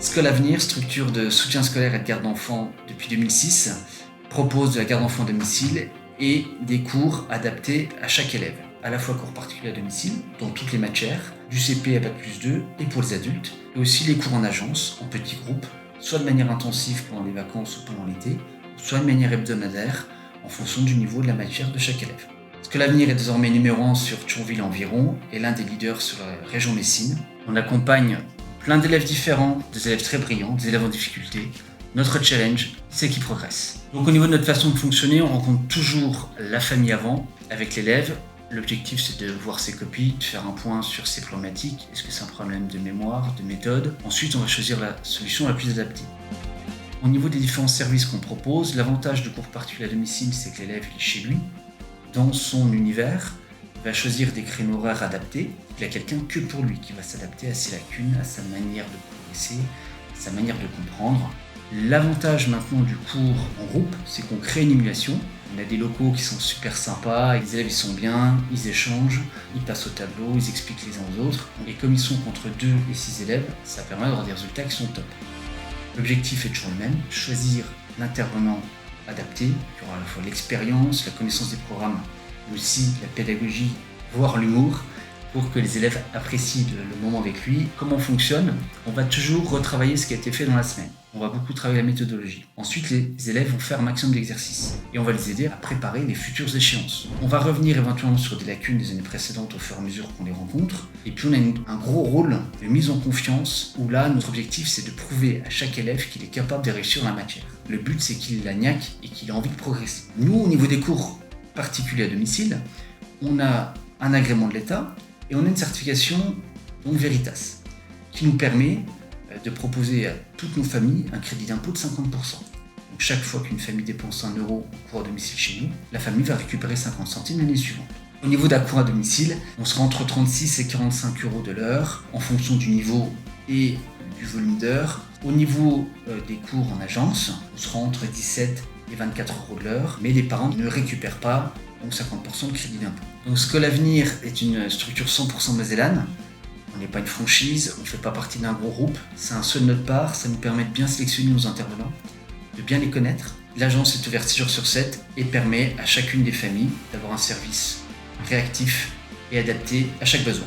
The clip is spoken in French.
Scolavenir Avenir, structure de soutien scolaire et de garde d'enfants depuis 2006, propose de la garde d'enfants à domicile et des cours adaptés à chaque élève. À la fois cours particuliers à domicile, dans toutes les matières, du CP à Bac+2 et pour les adultes, et aussi les cours en agence, en petits groupes, soit de manière intensive pendant les vacances ou pendant l'été, soit de manière hebdomadaire, en fonction du niveau de la matière de chaque élève. Scolavenir est désormais numéro 1 sur Thionville environ et l'un des leaders sur la région Messine. On accompagne plein d'élèves différents, des élèves très brillants, des élèves en difficulté. Notre challenge, c'est qu'ils progressent. Donc au niveau de notre façon de fonctionner, on rencontre toujours la famille avant, avec l'élève. L'objectif, c'est de voir ses copies, de faire un point sur ses problématiques. Est-ce que c'est un problème de mémoire, de méthode? Ensuite, on va choisir la solution la plus adaptée. Au niveau des différents services qu'on propose, l'avantage du cours particulier à domicile, c'est que l'élève est chez lui, dans son univers, il va choisir des créneaux horaires adaptés. Il a quelqu'un que pour lui qui va s'adapter à ses lacunes, à sa manière de progresser, à sa manière de comprendre. L'avantage maintenant du cours en groupe, c'est qu'on crée une émulation. On a des locaux qui sont super sympas, les élèves ils sont bien, ils échangent, ils passent au tableau, ils expliquent les uns aux autres. Et comme ils sont contre 2 et 6 élèves, ça permet d'avoir des résultats qui sont top. L'objectif est toujours le même, choisir l'intervenant adapté, qui aura à la fois l'expérience, la connaissance des programmes, mais aussi la pédagogie, voire l'humour, pour que les élèves apprécient le moment avec lui. Comment on fonctionne? On va toujours retravailler ce qui a été fait dans la semaine. On va beaucoup travailler la méthodologie. Ensuite, les élèves vont faire un maximum d'exercices et on va les aider à préparer les futures échéances. On va revenir éventuellement sur des lacunes des années précédentes au fur et à mesure qu'on les rencontre. Et puis on a un gros rôle de mise en confiance où là, notre objectif, c'est de prouver à chaque élève qu'il est capable de réussir la matière. Le but, c'est qu'il la niaque et qu'il ait envie de progresser. Nous, au niveau des cours particuliers à domicile, on a un agrément de l'État et on a une certification, donc Veritas, qui nous permet de proposer à toutes nos familles un crédit d'impôt de 50%. Donc chaque fois qu'une famille dépense 1 euro en cours à domicile chez nous, la famille va récupérer 50 centimes l'année suivante. Au niveau d'un cours à domicile, on sera entre 36 et 45 euros de l'heure en fonction du niveau et du volume d'heures. Au niveau des cours en agence, on sera entre 17 et 24 euros de l'heure, mais les parents ne récupèrent pas donc 50% de crédit d'impôt. Donc Scolavenir est une structure 100% Mosellane. On n'est pas une franchise, on ne fait pas partie d'un gros groupe. C'est un souhait de notre part, ça nous permet de bien sélectionner nos intervenants, de bien les connaître. L'agence est ouverte 6 jours sur 7 et permet à chacune des familles d'avoir un service réactif et adapté à chaque besoin.